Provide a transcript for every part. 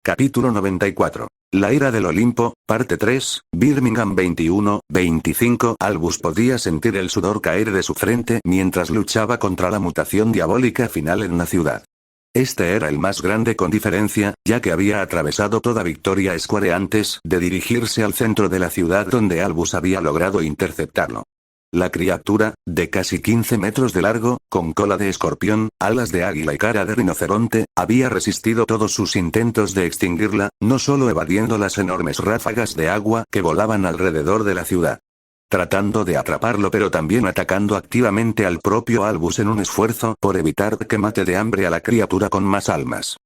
Capítulo 94. La ira del Olimpo, parte 3, Birmingham 21-25. Albus podía sentir el sudor caer de su frente mientras luchaba contra la mutación diabólica final en la ciudad. Este era el más grande con diferencia, ya que había atravesado toda Victoria Square antes de dirigirse al centro de la ciudad donde Albus había logrado interceptarlo. La criatura, de casi 15 metros de largo, con cola de escorpión, alas de águila y cara de rinoceronte, había resistido todos sus intentos de extinguirla, no solo evadiendo las enormes ráfagas de agua que volaban alrededor de la ciudad, tratando de atraparlo, pero también atacando activamente al propio Albus en un esfuerzo por evitar que mate de hambre a la criatura con más almas.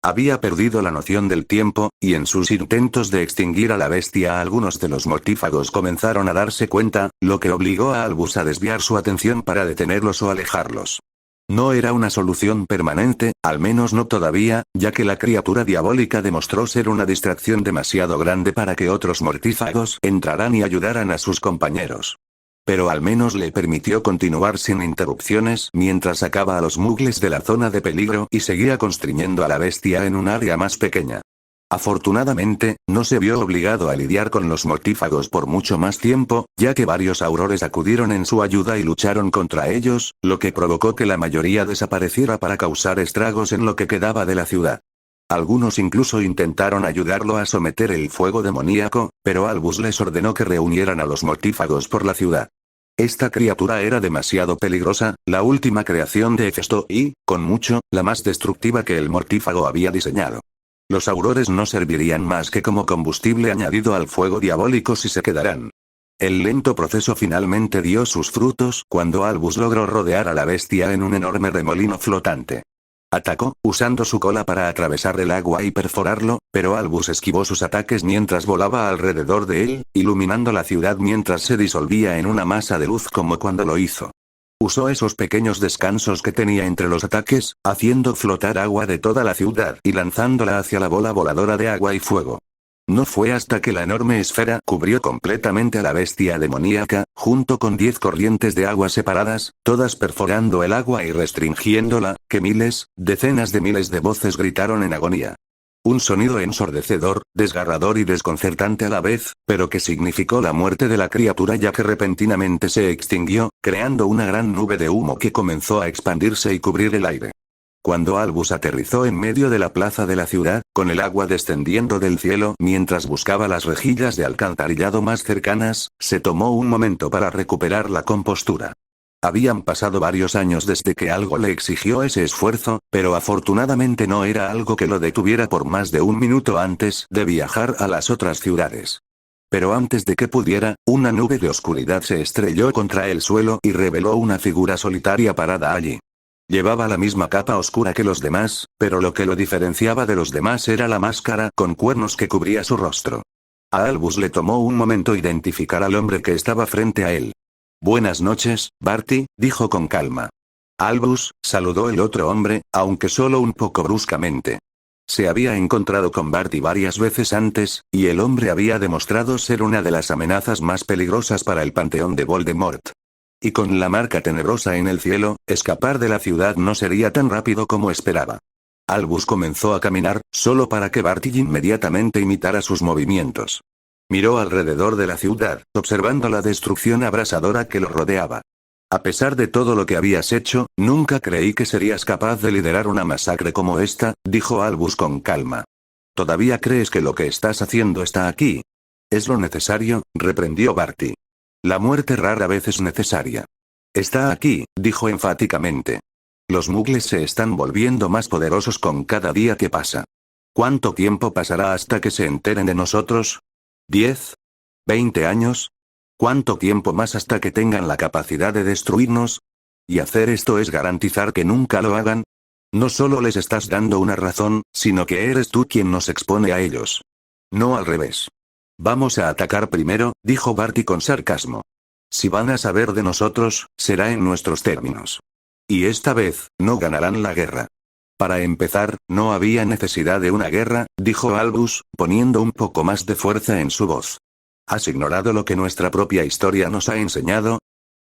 Había perdido la noción del tiempo, y en sus intentos de extinguir a la bestia algunos de los mortífagos comenzaron a darse cuenta, lo que obligó a Albus a desviar su atención para detenerlos o alejarlos. No era una solución permanente, al menos no todavía, ya que la criatura diabólica demostró ser una distracción demasiado grande para que otros mortífagos entraran y ayudaran a sus compañeros. Pero al menos le permitió continuar sin interrupciones mientras sacaba a los muggles de la zona de peligro y seguía constriñendo a la bestia en un área más pequeña. Afortunadamente, no se vio obligado a lidiar con los mortífagos por mucho más tiempo, ya que varios aurores acudieron en su ayuda y lucharon contra ellos, lo que provocó que la mayoría desapareciera para causar estragos en lo que quedaba de la ciudad. Algunos incluso intentaron ayudarlo a someter el fuego demoníaco, pero Albus les ordenó que reunieran a los mortífagos por la ciudad. Esta criatura era demasiado peligrosa, la última creación de Hefesto y, con mucho, la más destructiva que el mortífago había diseñado. Los aurores no servirían más que como combustible añadido al fuego diabólico si se quedaran. El lento proceso finalmente dio sus frutos cuando Albus logró rodear a la bestia en un enorme remolino flotante. Atacó, usando su cola para atravesar el agua y perforarlo, pero Albus esquivó sus ataques mientras volaba alrededor de él, iluminando la ciudad mientras se disolvía en una masa de luz como cuando lo hizo. Usó esos pequeños descansos que tenía entre los ataques, haciendo flotar agua de toda la ciudad y lanzándola hacia la bola voladora de agua y fuego. No fue hasta que la enorme esfera cubrió completamente a la bestia demoníaca, junto con 10 corrientes de agua separadas, todas perforando el agua y restringiéndola, que miles, decenas de miles de voces gritaron en agonía. Un sonido ensordecedor, desgarrador y desconcertante a la vez, pero que significó la muerte de la criatura ya que repentinamente se extinguió, creando una gran nube de humo que comenzó a expandirse y cubrir el aire. Cuando Albus aterrizó en medio de la plaza de la ciudad, con el agua descendiendo del cielo mientras buscaba las rejillas de alcantarillado más cercanas, se tomó un momento para recuperar la compostura. Habían pasado varios años desde que algo le exigió ese esfuerzo, pero afortunadamente no era algo que lo detuviera por más de un minuto antes de viajar a las otras ciudades. Pero antes de que pudiera, una nube de oscuridad se estrelló contra el suelo y reveló una figura solitaria parada allí. Llevaba la misma capa oscura que los demás, pero lo que lo diferenciaba de los demás era la máscara con cuernos que cubría su rostro. A Albus le tomó un momento identificar al hombre que estaba frente a él. «Buenas noches, Barty», dijo con calma. Albus, saludó el otro hombre, aunque solo un poco bruscamente. Se había encontrado con Barty varias veces antes, y el hombre había demostrado ser una de las amenazas más peligrosas para el panteón de Voldemort. Y con la marca tenebrosa en el cielo, escapar de la ciudad no sería tan rápido como esperaba. Albus comenzó a caminar, solo para que Barty inmediatamente imitara sus movimientos. Miró alrededor de la ciudad, observando la destrucción abrasadora que lo rodeaba. A pesar de todo lo que habías hecho, nunca creí que serías capaz de liderar una masacre como esta, dijo Albus con calma. ¿Todavía crees que lo que estás haciendo está aquí? Es lo necesario, reprendió Barty. La muerte rara vez es necesaria. Está aquí, dijo enfáticamente. Los muggles se están volviendo más poderosos con cada día que pasa. ¿Cuánto tiempo pasará hasta que se enteren de nosotros? ¿10? ¿20 años? ¿Cuánto tiempo más hasta que tengan la capacidad de destruirnos? Y hacer esto es garantizar que nunca lo hagan. No solo les estás dando una razón, sino que eres tú quien nos expone a ellos. No al revés. Vamos a atacar primero, dijo Barty con sarcasmo. Si van a saber de nosotros, será en nuestros términos. Y esta vez, no ganarán la guerra. Para empezar, no había necesidad de una guerra, dijo Albus, poniendo un poco más de fuerza en su voz. ¿Has ignorado lo que nuestra propia historia nos ha enseñado?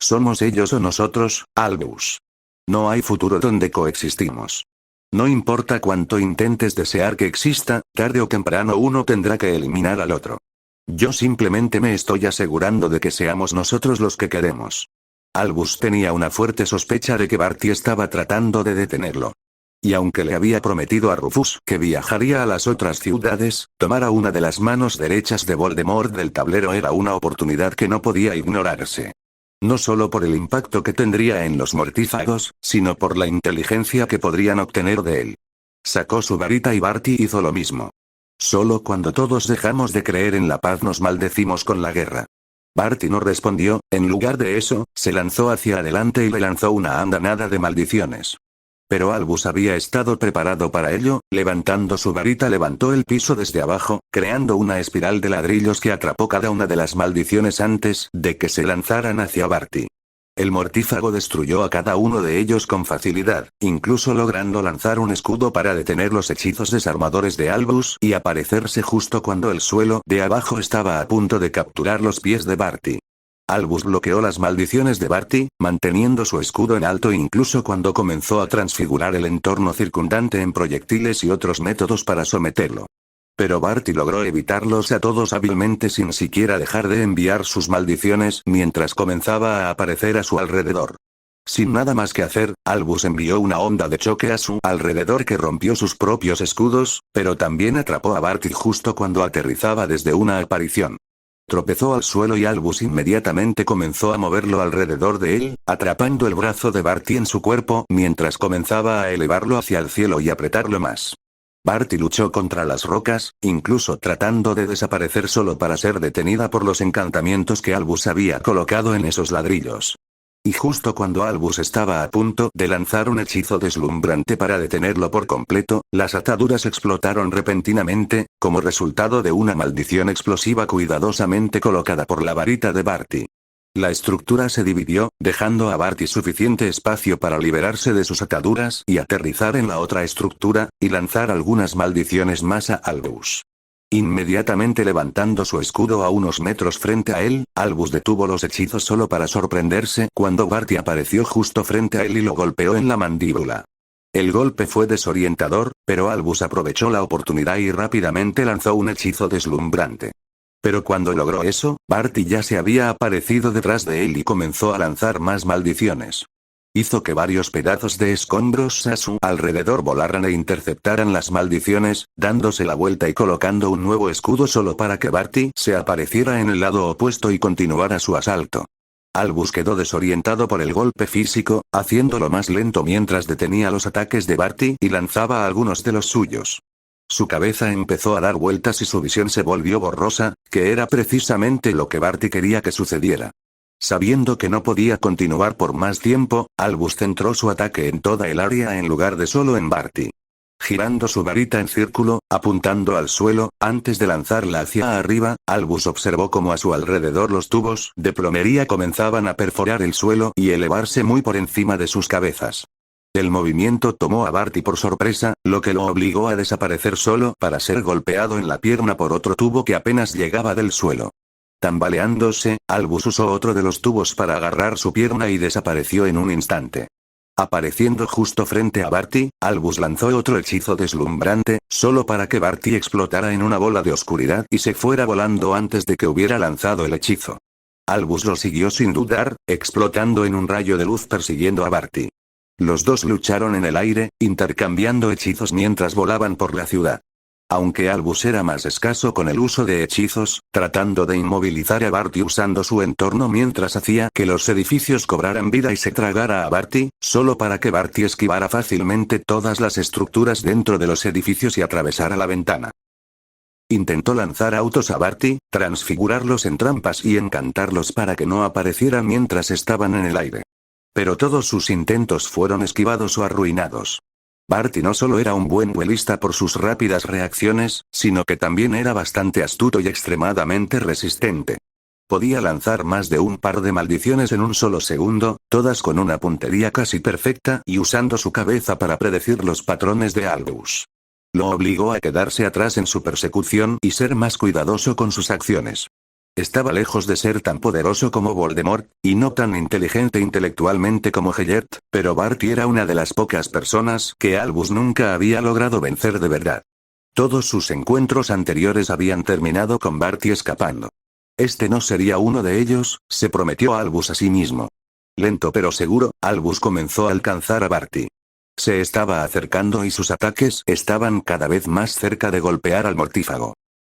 Somos ellos o nosotros, Albus. No hay futuro donde coexistimos. No importa cuánto intentes desear que exista, tarde o temprano uno tendrá que eliminar al otro. Yo simplemente me estoy asegurando de que seamos nosotros los que queremos. Albus tenía una fuerte sospecha de que Barty estaba tratando de detenerlo. Y aunque le había prometido a Rufus que viajaría a las otras ciudades, tomar a una de las manos derechas de Voldemort del tablero era una oportunidad que no podía ignorarse. No solo por el impacto que tendría en los mortífagos, sino por la inteligencia que podrían obtener de él. Sacó su varita y Barty hizo lo mismo. Solo cuando todos dejamos de creer en la paz nos maldecimos con la guerra. Barty no respondió, en lugar de eso, se lanzó hacia adelante y le lanzó una andanada de maldiciones. Pero Albus había estado preparado para ello, levantando su varita levantó el piso desde abajo, creando una espiral de ladrillos que atrapó cada una de las maldiciones antes de que se lanzaran hacia Barty. El mortífago destruyó a cada uno de ellos con facilidad, incluso logrando lanzar un escudo para detener los hechizos desarmadores de Albus y aparecerse justo cuando el suelo de abajo estaba a punto de capturar los pies de Barty. Albus bloqueó las maldiciones de Barty, manteniendo su escudo en alto incluso cuando comenzó a transfigurar el entorno circundante en proyectiles y otros métodos para someterlo. Pero Barty logró evitarlos a todos hábilmente sin siquiera dejar de enviar sus maldiciones mientras comenzaba a aparecer a su alrededor. Sin nada más que hacer, Albus envió una onda de choque a su alrededor que rompió sus propios escudos, pero también atrapó a Barty justo cuando aterrizaba desde una aparición. Tropezó al suelo y Albus inmediatamente comenzó a moverlo alrededor de él, atrapando el brazo de Barty en su cuerpo mientras comenzaba a elevarlo hacia el cielo y apretarlo más. Barty luchó contra las rocas, incluso tratando de desaparecer solo para ser detenida por los encantamientos que Albus había colocado en esos ladrillos. Y justo cuando Albus estaba a punto de lanzar un hechizo deslumbrante para detenerlo por completo, las ataduras explotaron repentinamente, como resultado de una maldición explosiva cuidadosamente colocada por la varita de Barty. La estructura se dividió, dejando a Barty suficiente espacio para liberarse de sus ataduras y aterrizar en la otra estructura, y lanzar algunas maldiciones más a Albus. Inmediatamente levantando su escudo a unos metros frente a él, Albus detuvo los hechizos solo para sorprenderse cuando Barty apareció justo frente a él y lo golpeó en la mandíbula. El golpe fue desorientador, pero Albus aprovechó la oportunidad y rápidamente lanzó un hechizo deslumbrante. Pero cuando logró eso, Barty ya se había aparecido detrás de él y comenzó a lanzar más maldiciones. Hizo que varios pedazos de escombros a su alrededor volaran e interceptaran las maldiciones, dándose la vuelta y colocando un nuevo escudo solo para que Barty se apareciera en el lado opuesto y continuara su asalto. Albus quedó desorientado por el golpe físico, haciéndolo más lento mientras detenía los ataques de Barty y lanzaba algunos de los suyos. Su cabeza empezó a dar vueltas y su visión se volvió borrosa, que era precisamente lo que Barty quería que sucediera. Sabiendo que no podía continuar por más tiempo, Albus centró su ataque en toda el área en lugar de solo en Barty. Girando su varita en círculo, apuntando al suelo, antes de lanzarla hacia arriba, Albus observó cómo a su alrededor los tubos de plomería comenzaban a perforar el suelo y elevarse muy por encima de sus cabezas. El movimiento tomó a Barty por sorpresa, lo que lo obligó a desaparecer solo para ser golpeado en la pierna por otro tubo que apenas llegaba del suelo. Tambaleándose, Albus usó otro de los tubos para agarrar su pierna y desapareció en un instante. Apareciendo justo frente a Barty, Albus lanzó otro hechizo deslumbrante, solo para que Barty explotara en una bola de oscuridad y se fuera volando antes de que hubiera lanzado el hechizo. Albus lo siguió sin dudar, explotando en un rayo de luz persiguiendo a Barty. Los dos lucharon en el aire, intercambiando hechizos mientras volaban por la ciudad. Aunque Albus era más escaso con el uso de hechizos, tratando de inmovilizar a Barty usando su entorno mientras hacía que los edificios cobraran vida y se tragara a Barty, solo para que Barty esquivara fácilmente todas las estructuras dentro de los edificios y atravesara la ventana. Intentó lanzar autos a Barty, transfigurarlos en trampas y encantarlos para que no aparecieran mientras estaban en el aire. Pero todos sus intentos fueron esquivados o arruinados. Barty no solo era un buen duelista por sus rápidas reacciones, sino que también era bastante astuto y extremadamente resistente. Podía lanzar más de un par de maldiciones en un solo segundo, todas con una puntería casi perfecta y usando su cabeza para predecir los patrones de Albus. Lo obligó a quedarse atrás en su persecución y ser más cuidadoso con sus acciones. Estaba lejos de ser tan poderoso como Voldemort, y no tan inteligente intelectualmente como Hagrid, pero Barty era una de las pocas personas que Albus nunca había logrado vencer de verdad. Todos sus encuentros anteriores habían terminado con Barty escapando. Este no sería uno de ellos, se prometió Albus a sí mismo. Lento pero seguro, Albus comenzó a alcanzar a Barty. Se estaba acercando y sus ataques estaban cada vez más cerca de golpear al mortífago.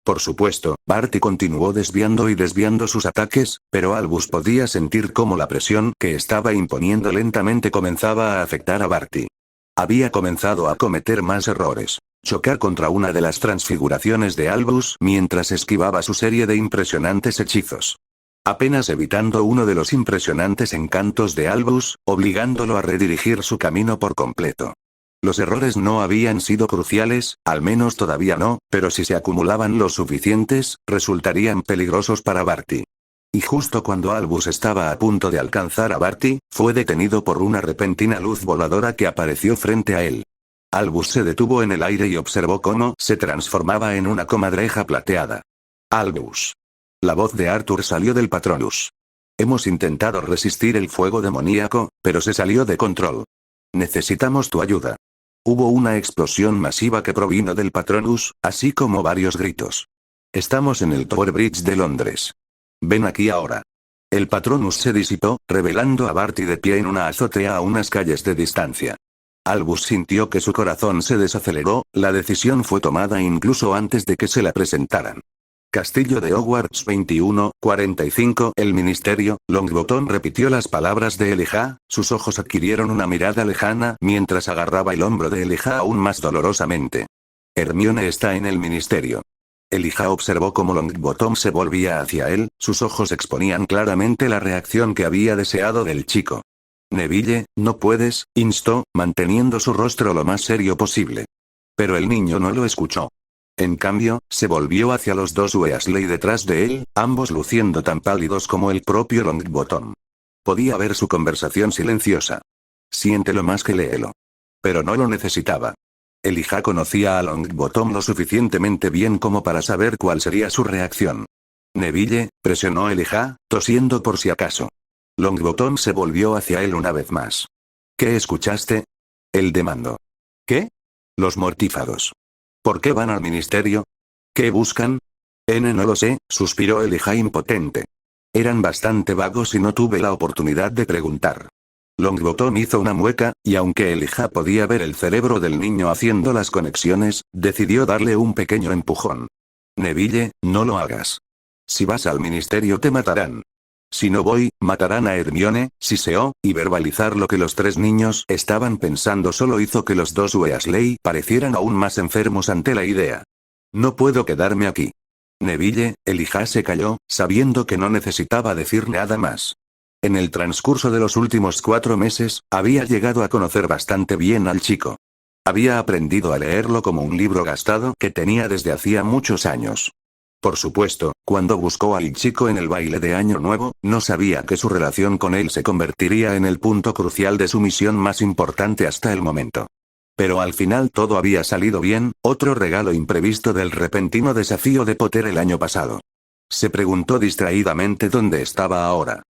Por supuesto, Barty continuó desviando y desviando sus ataques, pero Albus podía sentir cómo la presión que estaba imponiendo lentamente comenzaba a afectar a Barty. Había comenzado a cometer más errores. Chocar contra una de las transfiguraciones de Albus mientras esquivaba su serie de impresionantes hechizos. Apenas evitando uno de los impresionantes encantos de Albus, obligándolo a redirigir su camino por completo. Los errores no habían sido cruciales, al menos todavía no, pero si se acumulaban los suficientes, resultarían peligrosos para Barty. Y justo cuando Albus estaba a punto de alcanzar a Barty, fue detenido por una repentina luz voladora que apareció frente a él. Albus se detuvo en el aire y observó cómo se transformaba en una comadreja plateada. Albus. La voz de Arthur salió del Patronus. Hemos intentado resistir el fuego demoníaco, pero se salió de control. Necesitamos tu ayuda. Hubo una explosión masiva que provino del Patronus, así como varios gritos. Estamos en el Tower Bridge de Londres. Ven aquí ahora. El Patronus se disipó, revelando a Barty de pie en una azotea a unas calles de distancia. Albus sintió que su corazón se desaceleró, la decisión fue tomada incluso antes de que se la presentaran. Castillo de Hogwarts 21:45. El ministerio. Longbottom repitió las palabras de Elijah, sus ojos adquirieron una mirada lejana mientras agarraba el hombro de Elijah aún más dolorosamente. Hermione está en el ministerio. Elijah observó cómo Longbottom se volvía hacia él, sus ojos exponían claramente la reacción que había deseado del chico. Neville, no puedes, instó, manteniendo su rostro lo más serio posible. Pero el niño no lo escuchó. En cambio, se volvió hacia los dos Weasley detrás de él, ambos luciendo tan pálidos como el propio Longbottom. Podía ver su conversación silenciosa. Siéntelo más que léelo. Pero no lo necesitaba. Elijah conocía a Longbottom lo suficientemente bien como para saber cuál sería su reacción. Neville, presionó Elijah, tosiendo por si acaso. Longbottom se volvió hacia él una vez más. ¿Qué escuchaste? Él demandó. ¿Qué? Los mortífagos. ¿Por qué van al ministerio? ¿Qué buscan? No lo sé, suspiró Elijah impotente. Eran bastante vagos y no tuve la oportunidad de preguntar. Longbottom hizo una mueca, y aunque Elijah podía ver el cerebro del niño haciendo las conexiones, decidió darle un pequeño empujón. Neville, no lo hagas. Si vas al ministerio te matarán. Si no voy, matarán a Hermione, siseó, y verbalizar lo que los tres niños estaban pensando solo hizo que los dos Weasley parecieran aún más enfermos ante la idea. No puedo quedarme aquí. Neville, Elijah se calló, sabiendo que no necesitaba decir nada más. En el transcurso de los últimos 4 meses, había llegado a conocer bastante bien al chico. Había aprendido a leerlo como un libro gastado que tenía desde hacía muchos años. Por supuesto, cuando buscó al chico en el baile de Año Nuevo, no sabía que su relación con él se convertiría en el punto crucial de su misión más importante hasta el momento. Pero al final todo había salido bien, otro regalo imprevisto del repentino desafío de Potter el año pasado. Se preguntó distraídamente dónde estaba ahora.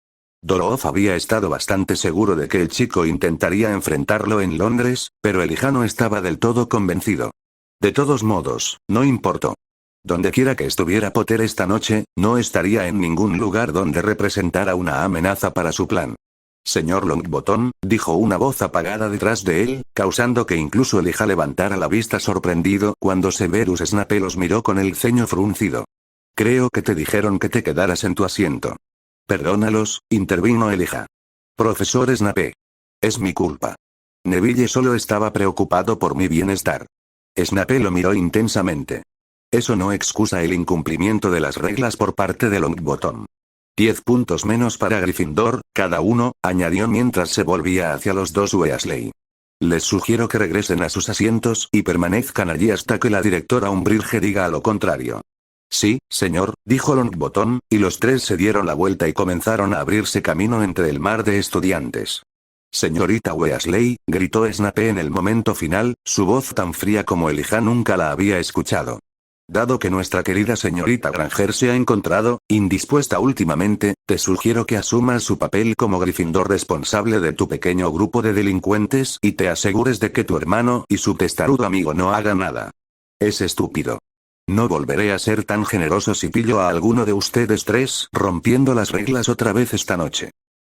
Dolores había estado bastante seguro de que el chico intentaría enfrentarlo en Londres, pero Elijah no estaba del todo convencido. De todos modos, no importó. Dondequiera que estuviera Potter esta noche, no estaría en ningún lugar donde representara una amenaza para su plan. Señor Longbottom, dijo una voz apagada detrás de él, causando que incluso Elijah levantara la vista sorprendido cuando Severus Snape los miró con el ceño fruncido. Creo que te dijeron que te quedaras en tu asiento. Perdónalos, intervino Elijah. Profesor Snape. Es mi culpa. Neville solo estaba preocupado por mi bienestar. Snape lo miró intensamente. Eso no excusa el incumplimiento de las reglas por parte de Longbottom. 10 puntos menos para Gryffindor, cada uno, añadió mientras se volvía hacia los dos Weasley. Les sugiero que regresen a sus asientos y permanezcan allí hasta que la directora Umbridge diga lo contrario. Sí, señor, dijo Longbottom, y los tres se dieron la vuelta y comenzaron a abrirse camino entre el mar de estudiantes. Señorita Weasley, gritó Snape en el momento final, su voz tan fría como Elijah nunca la había escuchado. Dado que nuestra querida señorita Granger se ha encontrado indispuesta últimamente, te sugiero que asumas su papel como Gryffindor responsable de tu pequeño grupo de delincuentes y te asegures de que tu hermano y su testarudo amigo no hagan nada. Es estúpido. No volveré a ser tan generoso si pillo a alguno de ustedes tres rompiendo las reglas otra vez esta noche.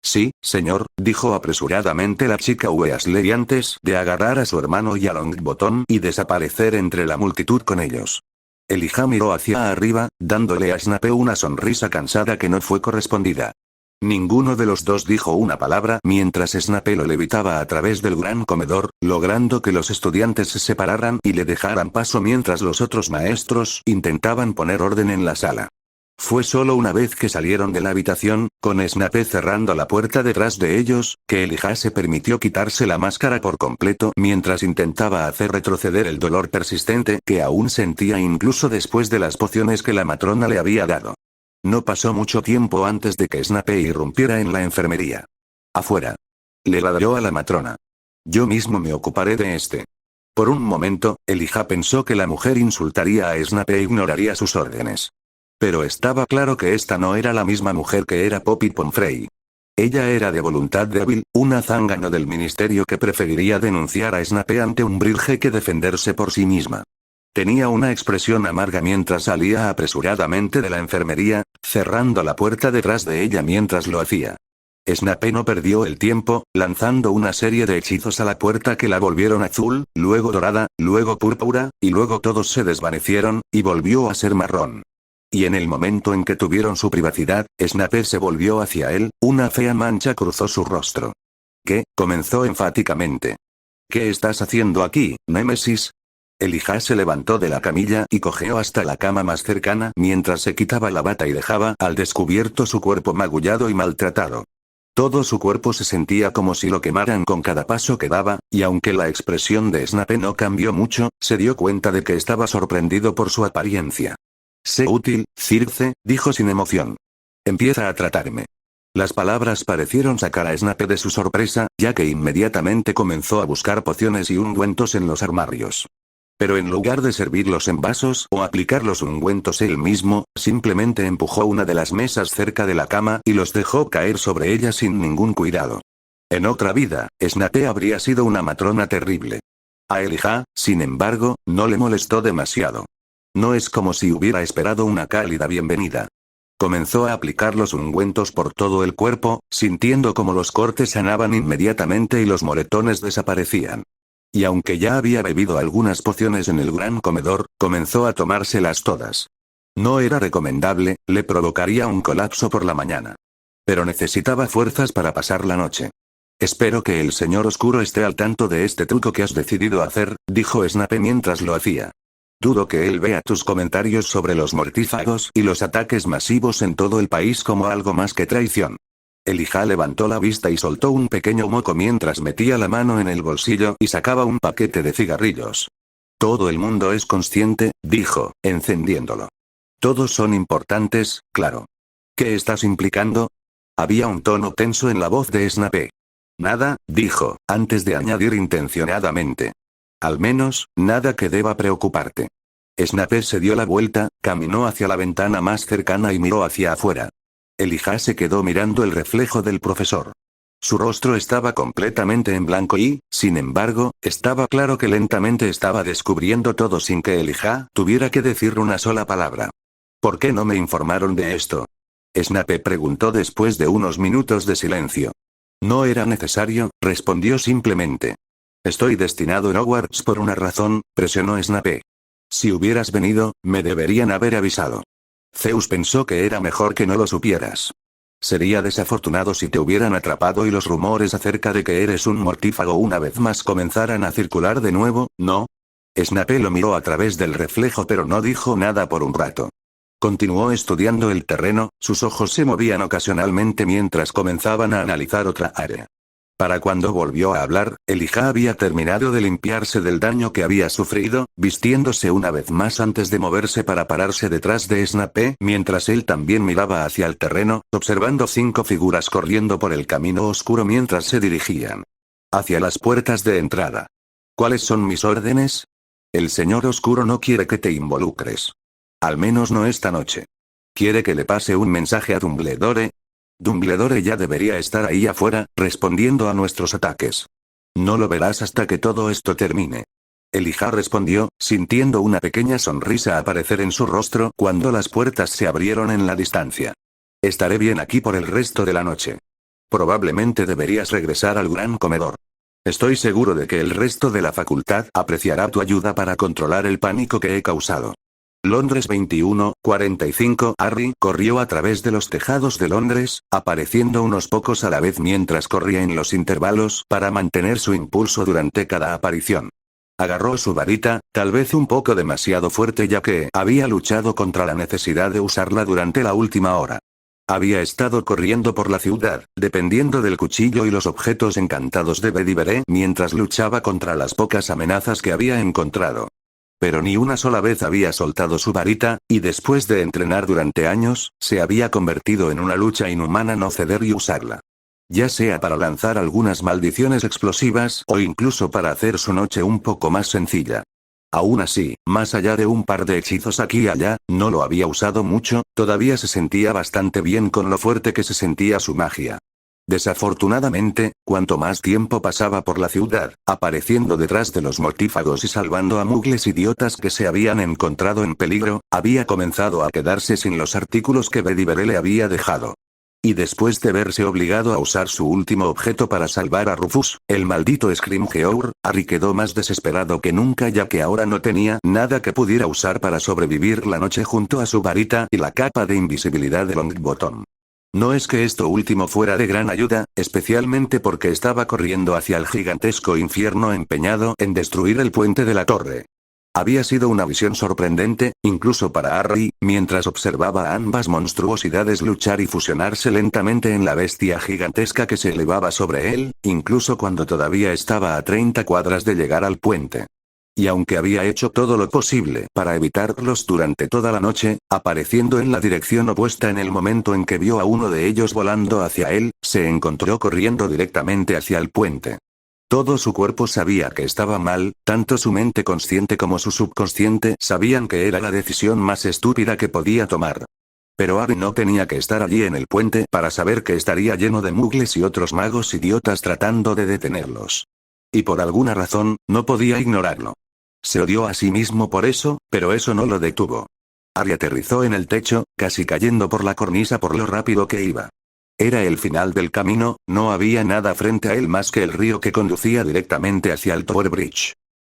Sí, señor, dijo apresuradamente la chica Weasley antes de agarrar a su hermano y a Longbottom y desaparecer entre la multitud con ellos. Elijah miró hacia arriba, dándole a Snape una sonrisa cansada que no fue correspondida. Ninguno de los dos dijo una palabra mientras Snape lo levitaba a través del gran comedor, logrando que los estudiantes se separaran y le dejaran paso mientras los otros maestros intentaban poner orden en la sala. Fue solo una vez que salieron de la habitación, con Snape cerrando la puerta detrás de ellos, que Elijah se permitió quitarse la máscara por completo mientras intentaba hacer retroceder el dolor persistente que aún sentía incluso después de las pociones que la matrona le había dado. No pasó mucho tiempo antes de que Snape irrumpiera en la enfermería. «Afuera», le ladró a la matrona. «Yo mismo me ocuparé de este». Por un momento, Elijah pensó que la mujer insultaría a Snape e ignoraría sus órdenes. Pero estaba claro que esta no era la misma mujer que era Poppy Pomfrey. Ella era de voluntad débil, una zángano del ministerio que preferiría denunciar a Snape ante Umbridge que defenderse por sí misma. Tenía una expresión amarga mientras salía apresuradamente de la enfermería, cerrando la puerta detrás de ella mientras lo hacía. Snape no perdió el tiempo, lanzando una serie de hechizos a la puerta que la volvieron azul, luego dorada, luego púrpura, y luego todos se desvanecieron, y volvió a ser marrón. Y en el momento en que tuvieron su privacidad, Snape se volvió hacia él, una fea mancha cruzó su rostro. ¿Qué? Comenzó enfáticamente. ¿Qué estás haciendo aquí, Némesis? Elijah se levantó de la camilla y cojeó hasta la cama más cercana mientras se quitaba la bata y dejaba al descubierto su cuerpo magullado y maltratado. Todo su cuerpo se sentía como si lo quemaran con cada paso que daba, y aunque la expresión de Snape no cambió mucho, se dio cuenta de que estaba sorprendido por su apariencia. «Sé útil, Circe», dijo sin emoción. «Empieza a tratarme». Las palabras parecieron sacar a Snape de su sorpresa, ya que inmediatamente comenzó a buscar pociones y ungüentos en los armarios. Pero en lugar de servirlos en vasos o aplicar los ungüentos él mismo, simplemente empujó una de las mesas cerca de la cama y los dejó caer sobre ella sin ningún cuidado. En otra vida, Snape habría sido una matrona terrible. A Elijah, sin embargo, no le molestó demasiado. No es como si hubiera esperado una cálida bienvenida. Comenzó a aplicar los ungüentos por todo el cuerpo, sintiendo como los cortes sanaban inmediatamente y los moretones desaparecían. Y aunque ya había bebido algunas pociones en el gran comedor, comenzó a tomárselas todas. No era recomendable, le provocaría un colapso por la mañana. Pero necesitaba fuerzas para pasar la noche. «Espero que el señor Oscuro esté al tanto de este truco que has decidido hacer», dijo Snape mientras lo hacía. «Dudo que él vea tus comentarios sobre los mortífagos y los ataques masivos en todo el país como algo más que traición». Elijah levantó la vista y soltó un pequeño moco mientras metía la mano en el bolsillo y sacaba un paquete de cigarrillos. «Todo el mundo es consciente», dijo, encendiéndolo. «Todos son importantes, claro». «¿Qué estás implicando?» Había un tono tenso en la voz de Snape. «Nada», dijo, antes de añadir intencionadamente. «Al menos, nada que deba preocuparte». Snape se dio la vuelta, caminó hacia la ventana más cercana y miró hacia afuera. Elijah se quedó mirando el reflejo del profesor. Su rostro estaba completamente en blanco y, sin embargo, estaba claro que lentamente estaba descubriendo todo sin que Elijah tuviera que decir una sola palabra. «¿Por qué no me informaron de esto?», Snape preguntó después de unos minutos de silencio. «No era necesario», respondió simplemente. «Estoy destinado en Hogwarts por una razón», presionó Snape. «Si hubieras venido, me deberían haber avisado». Zeus pensó que era mejor que no lo supieras. Sería desafortunado si te hubieran atrapado y los rumores acerca de que eres un mortífago una vez más comenzaran a circular de nuevo, ¿no? Snape lo miró a través del reflejo pero no dijo nada por un rato. Continuó estudiando el terreno, sus ojos se movían ocasionalmente mientras comenzaban a analizar otra área. Para cuando volvió a hablar, Elijah había terminado de limpiarse del daño que había sufrido, vistiéndose una vez más antes de moverse para pararse detrás de Snape, mientras él también miraba hacia el terreno, observando 5 figuras corriendo por el camino oscuro mientras se dirigían hacia las puertas de entrada. «¿Cuáles son mis órdenes?» «El señor Oscuro no quiere que te involucres». Al menos no esta noche. ¿Quiere que le pase un mensaje a Dumbledore? Dumbledore ya debería estar ahí afuera, respondiendo a nuestros ataques. No lo verás hasta que todo esto termine. Elijah respondió, sintiendo una pequeña sonrisa aparecer en su rostro cuando las puertas se abrieron en la distancia. Estaré bien aquí por el resto de la noche. Probablemente deberías regresar al gran comedor. Estoy seguro de que el resto de la facultad apreciará tu ayuda para controlar el pánico que he causado. Londres 21:45. Harry corrió a través de los tejados de Londres, apareciendo unos pocos a la vez mientras corría en los intervalos para mantener su impulso durante cada aparición. Agarró su varita, tal vez un poco demasiado fuerte ya que había luchado contra la necesidad de usarla durante la última hora. Había estado corriendo por la ciudad, dependiendo del cuchillo y los objetos encantados de Bedivere mientras luchaba contra las pocas amenazas que había encontrado. Pero ni una sola vez había soltado su varita, y después de entrenar durante años, se había convertido en una lucha inhumana no ceder y usarla. Ya sea para lanzar algunas maldiciones explosivas o incluso para hacer su noche un poco más sencilla. Aún así, más allá de un par de hechizos aquí y allá, no lo había usado mucho, todavía se sentía bastante bien con lo fuerte que se sentía su magia. Desafortunadamente, cuanto más tiempo pasaba por la ciudad, apareciendo detrás de los mortífagos y salvando a muggles idiotas que se habían encontrado en peligro, había comenzado a quedarse sin los artículos que Bedivere le había dejado. Y después de verse obligado a usar su último objeto para salvar a Rufus, el maldito Scrimgeour, Harry quedó más desesperado que nunca ya que ahora no tenía nada que pudiera usar para sobrevivir la noche junto a su varita y la capa de invisibilidad de Longbottom. No es que esto último fuera de gran ayuda, especialmente porque estaba corriendo hacia el gigantesco infierno empeñado en destruir el puente de la torre. Había sido una visión sorprendente, incluso para Harry, mientras observaba a ambas monstruosidades luchar y fusionarse lentamente en la bestia gigantesca que se elevaba sobre él, incluso cuando todavía estaba a 30 cuadras de llegar al puente. Y aunque había hecho todo lo posible para evitarlos durante toda la noche, apareciendo en la dirección opuesta en el momento en que vio a uno de ellos volando hacia él, se encontró corriendo directamente hacia el puente. Todo su cuerpo sabía que estaba mal, tanto su mente consciente como su subconsciente sabían que era la decisión más estúpida que podía tomar. Pero Harry no tenía que estar allí en el puente para saber que estaría lleno de muggles y otros magos idiotas tratando de detenerlos. Y por alguna razón, no podía ignorarlo. Se odió a sí mismo por eso, pero eso no lo detuvo. Harry aterrizó en el techo, casi cayendo por la cornisa por lo rápido que iba. Era el final del camino, no había nada frente a él más que el río que conducía directamente hacia el Tower Bridge.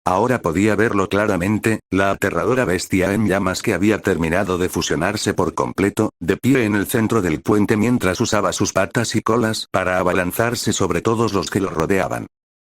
Ahora podía verlo claramente, la aterradora bestia en llamas que había terminado de fusionarse por completo, de pie en el centro del puente mientras usaba sus patas y colas para abalanzarse sobre todos los que lo rodeaban.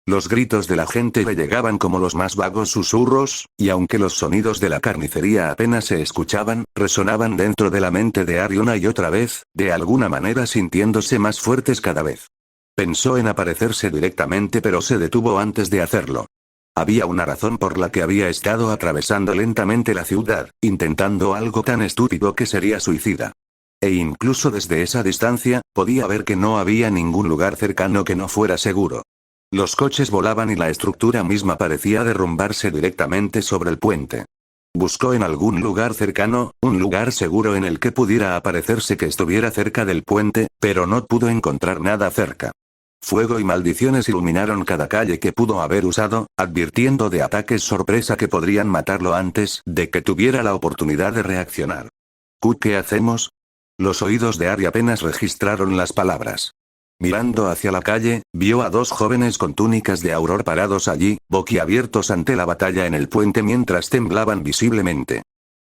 Los gritos de la gente le llegaban como los más vagos susurros, y aunque los sonidos de la carnicería apenas se escuchaban, resonaban dentro de la mente de Harry una y otra vez, de alguna manera sintiéndose más fuertes cada vez. Pensó en aparecerse directamente pero se detuvo antes de hacerlo. Había una razón por la que había estado atravesando lentamente la ciudad, intentando algo tan estúpido que sería suicida. E incluso desde esa distancia, podía ver que no había ningún lugar cercano que no fuera seguro. Los coches volaban y la estructura misma parecía derrumbarse directamente sobre el puente. Buscó en algún lugar cercano, un lugar seguro en el que pudiera aparecerse que estuviera cerca del puente, pero no pudo encontrar nada cerca. Fuego y maldiciones iluminaron cada calle que pudo haber usado, advirtiendo de ataques sorpresa que podrían matarlo antes de que tuviera la oportunidad de reaccionar. ¿Qué hacemos? Los oídos de Harry apenas registraron las palabras. Mirando hacia la calle, vio a dos jóvenes con túnicas de auror parados allí, boquiabiertos ante la batalla en el puente mientras temblaban visiblemente.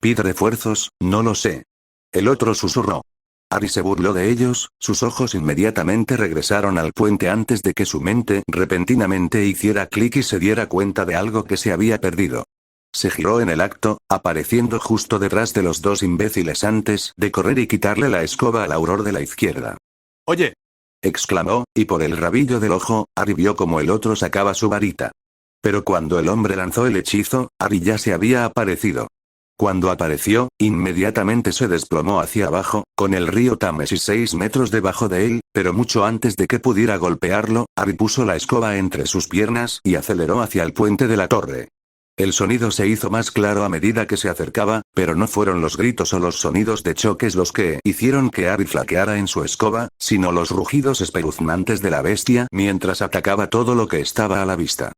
¿Pide refuerzos? No lo sé. El otro susurró. Harry se burló de ellos, sus ojos inmediatamente regresaron al puente antes de que su mente repentinamente hiciera clic y se diera cuenta de algo que se había perdido. Se giró en el acto, apareciendo justo detrás de los dos imbéciles antes de correr y quitarle la escoba al auror de la izquierda. ¡Oye! Exclamó, y por el rabillo del ojo, Harry vio como el otro sacaba su varita. Pero cuando el hombre lanzó el hechizo, Harry ya se había aparecido. Cuando apareció, inmediatamente se desplomó hacia abajo, con el río Támesis 6 metros debajo de él, pero mucho antes de que pudiera golpearlo, Harry puso la escoba entre sus piernas y aceleró hacia el puente de la torre. El sonido se hizo más claro a medida que se acercaba, pero no fueron los gritos o los sonidos de choques los que hicieron que Ari flaqueara en su escoba, sino los rugidos espeluznantes de la bestia mientras atacaba todo lo que estaba a la vista.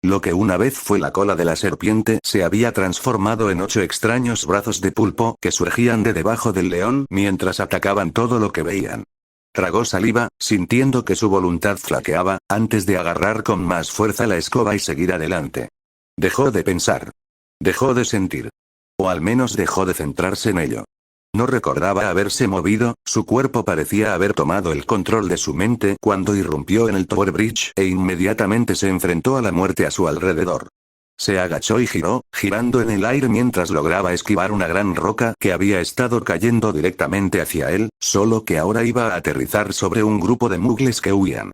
Lo que una vez fue la cola de la serpiente se había transformado en 8 extraños brazos de pulpo que surgían de debajo del león mientras atacaban todo lo que veían. Tragó saliva, sintiendo que su voluntad flaqueaba, antes de agarrar con más fuerza la escoba y seguir adelante. Dejó de pensar. Dejó de sentir. O al menos dejó de centrarse en ello. No recordaba haberse movido, su cuerpo parecía haber tomado el control de su mente cuando irrumpió en el Tower Bridge e inmediatamente se enfrentó a la muerte a su alrededor. Se agachó y giró, girando en el aire mientras lograba esquivar una gran roca que había estado cayendo directamente hacia él, solo que ahora iba a aterrizar sobre un grupo de mugles que huían.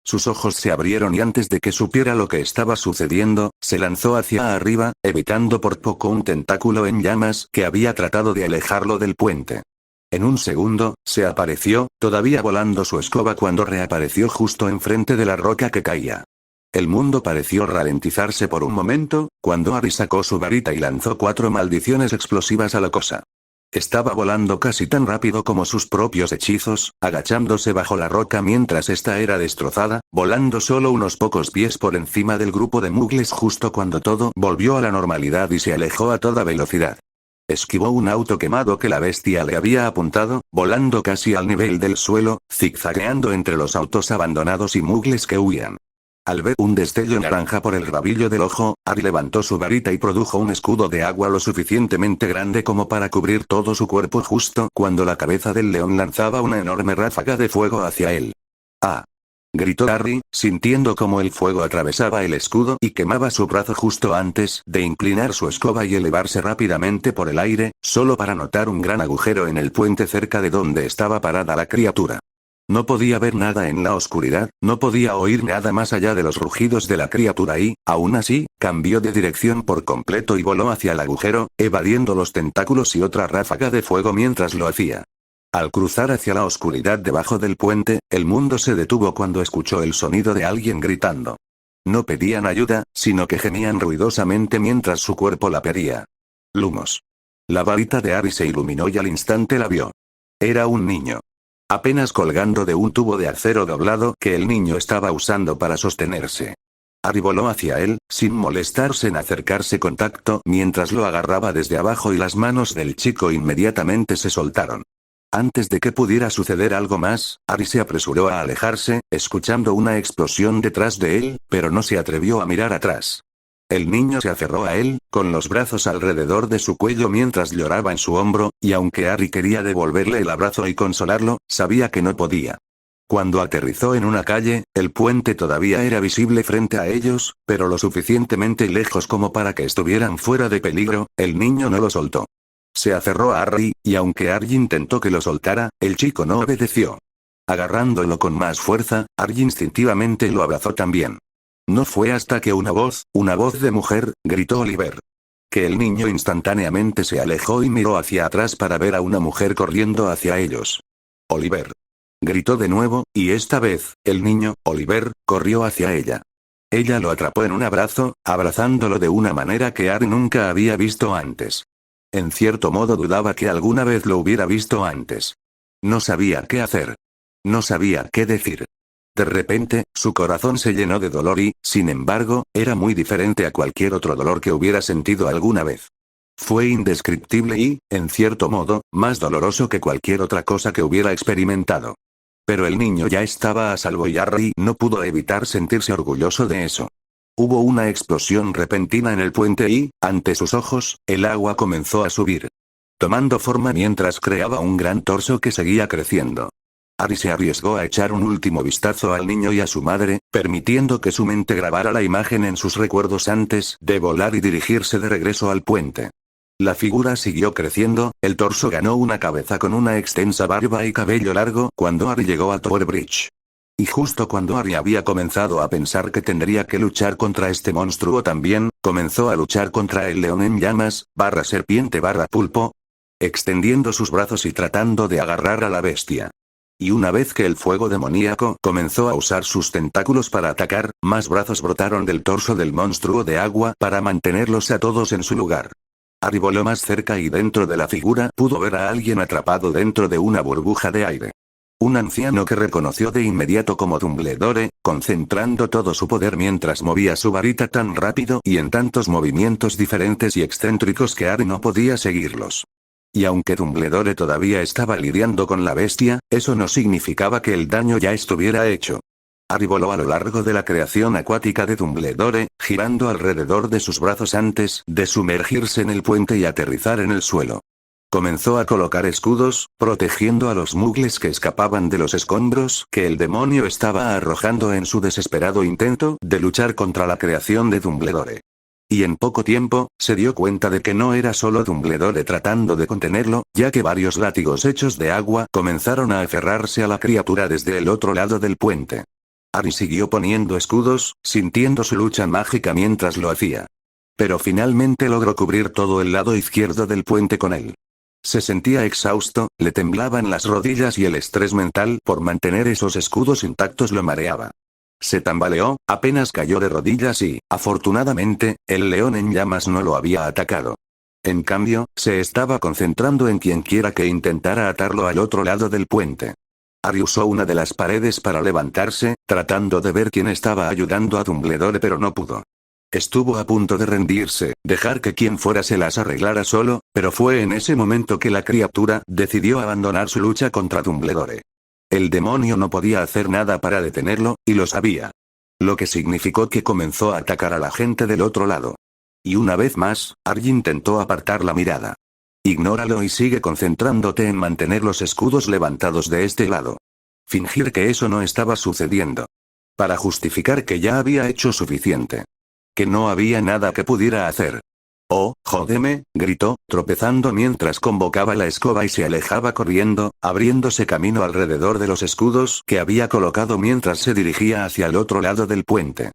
Sus ojos se abrieron y antes de que supiera lo que estaba sucediendo, se lanzó hacia arriba, evitando por poco un tentáculo en llamas que había tratado de alejarlo del puente. En un segundo, se apareció, todavía volando su escoba cuando reapareció justo enfrente de la roca que caía. El mundo pareció ralentizarse por un momento, cuando Ari sacó su varita y lanzó 4 maldiciones explosivas a la cosa. Estaba volando casi tan rápido como sus propios hechizos, agachándose bajo la roca mientras esta era destrozada, volando solo unos pocos pies por encima del grupo de mugles justo cuando todo volvió a la normalidad y se alejó a toda velocidad. Esquivó un auto quemado que la bestia le había apuntado, volando casi al nivel del suelo, zigzagueando entre los autos abandonados y mugles que huían. Al ver un destello naranja por el rabillo del ojo, Ari levantó su varita y produjo un escudo de agua lo suficientemente grande como para cubrir todo su cuerpo justo cuando la cabeza del león lanzaba una enorme ráfaga de fuego hacia él. ¡Ah! Gritó Ari, sintiendo como el fuego atravesaba el escudo y quemaba su brazo justo antes de inclinar su escoba y elevarse rápidamente por el aire, solo para notar un gran agujero en el puente cerca de donde estaba parada la criatura. No podía ver nada en la oscuridad, no podía oír nada más allá de los rugidos de la criatura y, aún así, cambió de dirección por completo y voló hacia el agujero, evadiendo los tentáculos y otra ráfaga de fuego mientras lo hacía. Al cruzar hacia la oscuridad debajo del puente, el mundo se detuvo cuando escuchó el sonido de alguien gritando. No pedían ayuda, sino que gemían ruidosamente mientras su cuerpo la pedía. Lumos. La varita de Ari se iluminó y al instante la vio. Era un niño. Apenas colgando de un tubo de acero doblado que el niño estaba usando para sostenerse. Ari voló hacia él, sin molestarse en acercarse contacto mientras lo agarraba desde abajo y las manos del chico inmediatamente se soltaron. Antes de que pudiera suceder algo más, Ari se apresuró a alejarse, escuchando una explosión detrás de él, pero no se atrevió a mirar atrás. El niño se aferró a él, con los brazos alrededor de su cuello mientras lloraba en su hombro, y aunque Ari quería devolverle el abrazo y consolarlo, sabía que no podía. Cuando aterrizó en una calle, el puente todavía era visible frente a ellos, pero lo suficientemente lejos como para que estuvieran fuera de peligro, el niño no lo soltó. Se aferró a Ari, y aunque Ari intentó que lo soltara, el chico no obedeció. Agarrándolo con más fuerza, Ari instintivamente lo abrazó también. No fue hasta que una voz de mujer, gritó Oliver. Que el niño instantáneamente se alejó y miró hacia atrás para ver a una mujer corriendo hacia ellos. Oliver. Gritó de nuevo, y esta vez, el niño, Oliver, corrió hacia ella. Ella lo atrapó en un abrazo, abrazándolo de una manera que Ari nunca había visto antes. En cierto modo dudaba que alguna vez lo hubiera visto antes. No sabía qué hacer. No sabía qué decir. De repente, su corazón se llenó de dolor y, sin embargo, era muy diferente a cualquier otro dolor que hubiera sentido alguna vez. Fue indescriptible y, en cierto modo, más doloroso que cualquier otra cosa que hubiera experimentado. Pero el niño ya estaba a salvo y Ari no pudo evitar sentirse orgulloso de eso. Hubo una explosión repentina en el puente y, ante sus ojos, el agua comenzó a subir. Tomando forma mientras creaba un gran torso que seguía creciendo. Ari se arriesgó a echar un último vistazo al niño y a su madre, permitiendo que su mente grabara la imagen en sus recuerdos antes de volar y dirigirse de regreso al puente. La figura siguió creciendo, el torso ganó una cabeza con una extensa barba y cabello largo cuando Ari llegó a Tower Bridge. Y justo cuando Ari había comenzado a pensar que tendría que luchar contra este monstruo también, comenzó a luchar contra el león en llamas, /serpiente/pulpo, extendiendo sus brazos y tratando de agarrar a la bestia. Y una vez que el fuego demoníaco comenzó a usar sus tentáculos para atacar, más brazos brotaron del torso del monstruo de agua para mantenerlos a todos en su lugar. Harry voló más cerca y dentro de la figura pudo ver a alguien atrapado dentro de una burbuja de aire. Un anciano que reconoció de inmediato como Dumbledore, concentrando todo su poder mientras movía su varita tan rápido y en tantos movimientos diferentes y excéntricos que Harry no podía seguirlos. Y aunque Dumbledore todavía estaba lidiando con la bestia, eso no significaba que el daño ya estuviera hecho. Harry voló a lo largo de la creación acuática de Dumbledore, girando alrededor de sus brazos antes de sumergirse en el puente y aterrizar en el suelo. Comenzó a colocar escudos, protegiendo a los muggles que escapaban de los escombros que el demonio estaba arrojando en su desesperado intento de luchar contra la creación de Dumbledore. Y en poco tiempo, se dio cuenta de que no era solo Dumbledore tratando de contenerlo, ya que varios látigos hechos de agua comenzaron a aferrarse a la criatura desde el otro lado del puente. Harry siguió poniendo escudos, sintiendo su lucha mágica mientras lo hacía. Pero finalmente logró cubrir todo el lado izquierdo del puente con él. Se sentía exhausto, le temblaban las rodillas y el estrés mental por mantener esos escudos intactos lo mareaba. Se tambaleó, apenas cayó de rodillas y, afortunadamente, el león en llamas no lo había atacado. En cambio, se estaba concentrando en quienquiera que intentara atarlo al otro lado del puente. Harry usó una de las paredes para levantarse, tratando de ver quién estaba ayudando a Dumbledore pero no pudo. Estuvo a punto de rendirse, dejar que quien fuera se las arreglara solo, pero fue en ese momento que la criatura decidió abandonar su lucha contra Dumbledore. El demonio no podía hacer nada para detenerlo, y lo sabía. Lo que significó que comenzó a atacar a la gente del otro lado. Y una vez más, Harry intentó apartar la mirada. Ignóralo y sigue concentrándote en mantener los escudos levantados de este lado. Fingir que eso no estaba sucediendo. Para justificar que ya había hecho suficiente. Que no había nada que pudiera hacer. «Oh, jódeme», gritó, tropezando mientras convocaba la escoba y se alejaba corriendo, abriéndose camino alrededor de los escudos que había colocado mientras se dirigía hacia el otro lado del puente.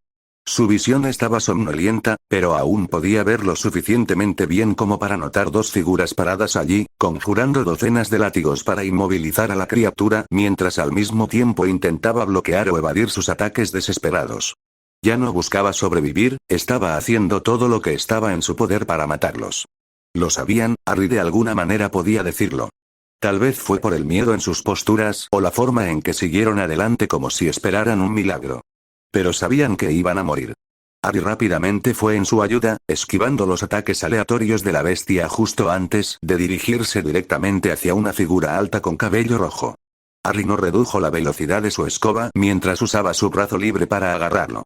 Su visión estaba somnolienta, pero aún podía ver lo suficientemente bien como para notar dos figuras paradas allí, conjurando docenas de látigos para inmovilizar a la criatura mientras al mismo tiempo intentaba bloquear o evadir sus ataques desesperados. Ya no buscaba sobrevivir, estaba haciendo todo lo que estaba en su poder para matarlos. Lo sabían, Harry de alguna manera podía decirlo. Tal vez fue por el miedo en sus posturas o la forma en que siguieron adelante como si esperaran un milagro. Pero sabían que iban a morir. Harry rápidamente fue en su ayuda, esquivando los ataques aleatorios de la bestia justo antes de dirigirse directamente hacia una figura alta con cabello rojo. Harry no redujo la velocidad de su escoba mientras usaba su brazo libre para agarrarlo.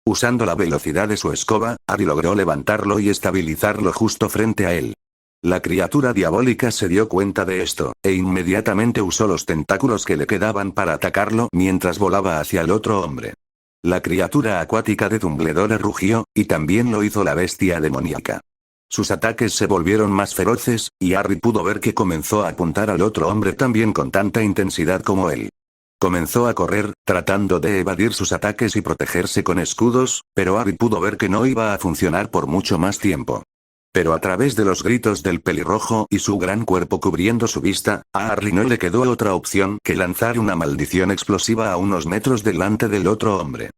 Usando la velocidad de su escoba, Harry logró levantarlo y estabilizarlo justo frente a él. La criatura diabólica se dio cuenta de esto, e inmediatamente usó los tentáculos que le quedaban para atacarlo mientras volaba hacia el otro hombre. La criatura acuática de Dumbledore rugió, y también lo hizo la bestia demoníaca. Sus ataques se volvieron más feroces, y Harry pudo ver que comenzó a apuntar al otro hombre también con tanta intensidad como él. Comenzó a correr, tratando de evadir sus ataques y protegerse con escudos, pero Harry pudo ver que no iba a funcionar por mucho más tiempo. Pero a través de los gritos del pelirrojo y su gran cuerpo cubriendo su vista, a Harry no le quedó otra opción que lanzar una maldición explosiva a unos metros delante del otro hombre.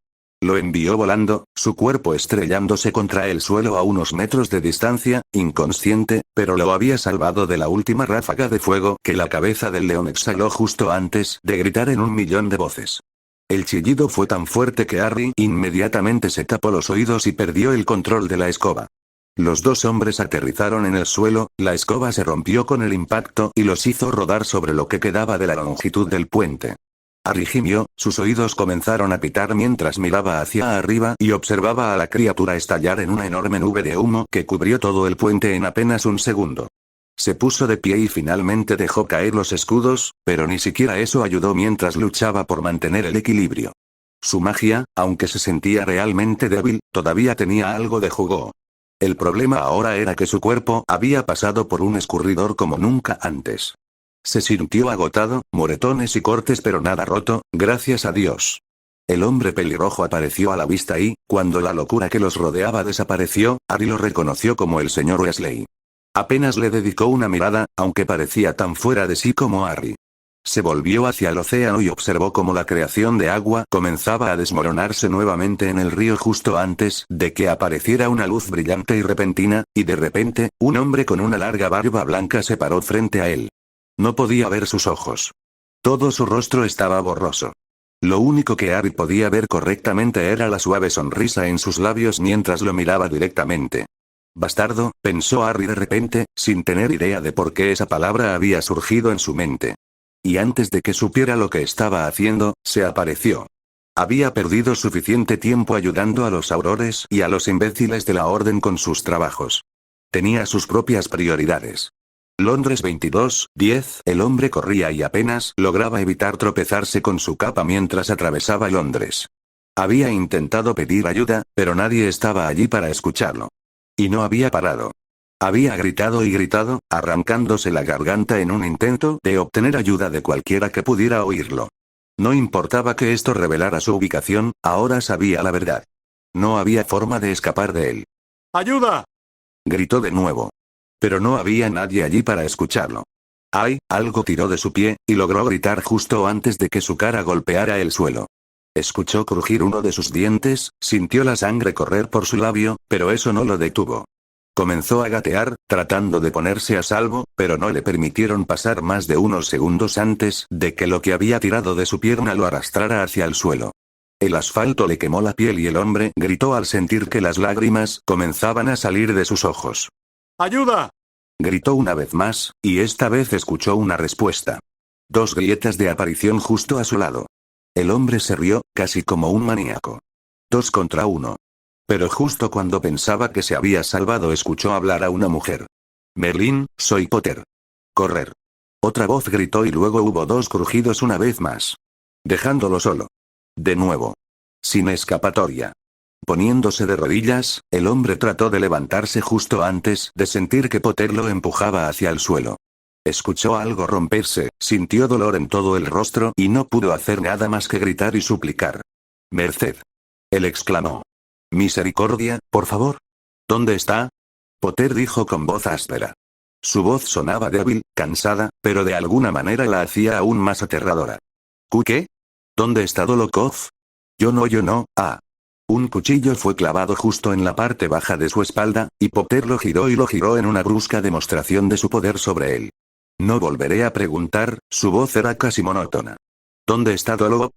Lo envió volando, su cuerpo estrellándose contra el suelo a unos metros de distancia, inconsciente, pero lo había salvado de la última ráfaga de fuego que la cabeza del león exhaló justo antes de gritar en 1.000.000 de voces. El chillido fue tan fuerte que Harry inmediatamente se tapó los oídos y perdió el control de la escoba. Los dos hombres aterrizaron en el suelo, la escoba se rompió con el impacto y los hizo rodar sobre lo que quedaba de la longitud del puente. Harry gimió, sus oídos comenzaron a pitar mientras miraba hacia arriba y observaba a la criatura estallar en una enorme nube de humo que cubrió todo el puente en apenas un segundo. Se puso de pie y finalmente dejó caer los escudos, pero ni siquiera eso ayudó mientras luchaba por mantener el equilibrio. Su magia, aunque se sentía realmente débil, todavía tenía algo de jugo. El problema ahora era que su cuerpo había pasado por un escurridor como nunca antes. Se sintió agotado, moretones y cortes pero nada roto, gracias a Dios. El hombre pelirrojo apareció a la vista y, cuando la locura que los rodeaba desapareció, Harry lo reconoció como el señor Weasley. Apenas le dedicó una mirada, aunque parecía tan fuera de sí como Harry. Se volvió hacia el océano y observó cómo la creación de agua comenzaba a desmoronarse nuevamente en el río justo antes de que apareciera una luz brillante y repentina, y de repente, un hombre con una larga barba blanca se paró frente a él. No podía ver sus ojos. Todo su rostro estaba borroso. Lo único que Harry podía ver correctamente era la suave sonrisa en sus labios mientras lo miraba directamente. Bastardo, pensó Harry de repente, sin tener idea de por qué esa palabra había surgido en su mente. Y antes de que supiera lo que estaba haciendo, se apareció. Había perdido suficiente tiempo ayudando a los aurores y a los imbéciles de la orden con sus trabajos. Tenía sus propias prioridades. Londres 22:10. El hombre corría y apenas lograba evitar tropezarse con su capa mientras atravesaba Londres. Había intentado pedir ayuda, pero nadie estaba allí para escucharlo. Y no había parado. Había gritado y gritado, arrancándose la garganta en un intento de obtener ayuda de cualquiera que pudiera oírlo. No importaba que esto revelara su ubicación, ahora sabía la verdad. No había forma de escapar de él. ¡Ayuda! Gritó de nuevo. Pero no había nadie allí para escucharlo. ¡Ay! Algo tiró de su pie, y logró gritar justo antes de que su cara golpeara el suelo. Escuchó crujir uno de sus dientes, sintió la sangre correr por su labio, pero eso no lo detuvo. Comenzó a gatear, tratando de ponerse a salvo, pero no le permitieron pasar más de unos segundos antes de que lo que había tirado de su pierna lo arrastrara hacia el suelo. El asfalto le quemó la piel y el hombre gritó al sentir que las lágrimas comenzaban a salir de sus ojos. ¡Ayuda! Gritó una vez más, y esta vez escuchó una respuesta. 2 grietas de aparición justo a su lado. El hombre se rió, casi como un maníaco. 2 contra 1. Pero justo cuando pensaba que se había salvado escuchó hablar a una mujer. Merlín, soy Potter. Correr. Otra voz gritó y luego hubo 2 crujidos una vez más. Dejándolo solo. De nuevo. Sin escapatoria. Poniéndose de rodillas, el hombre trató de levantarse justo antes de sentir que Potter lo empujaba hacia el suelo. Escuchó algo romperse, sintió dolor en todo el rostro y no pudo hacer nada más que gritar y suplicar. Merced. Él exclamó. Misericordia, por favor. ¿Dónde está? Potter dijo con voz áspera. Su voz sonaba débil, cansada, pero de alguna manera la hacía aún más aterradora. ¿Qué? ¿Dónde está Dolokhov? Yo no, Un cuchillo fue clavado justo en la parte baja de su espalda, y Potter lo giró en una brusca demostración de su poder sobre él. No volveré a preguntar, su voz era casi monótona. ¿Dónde está Dolokhov?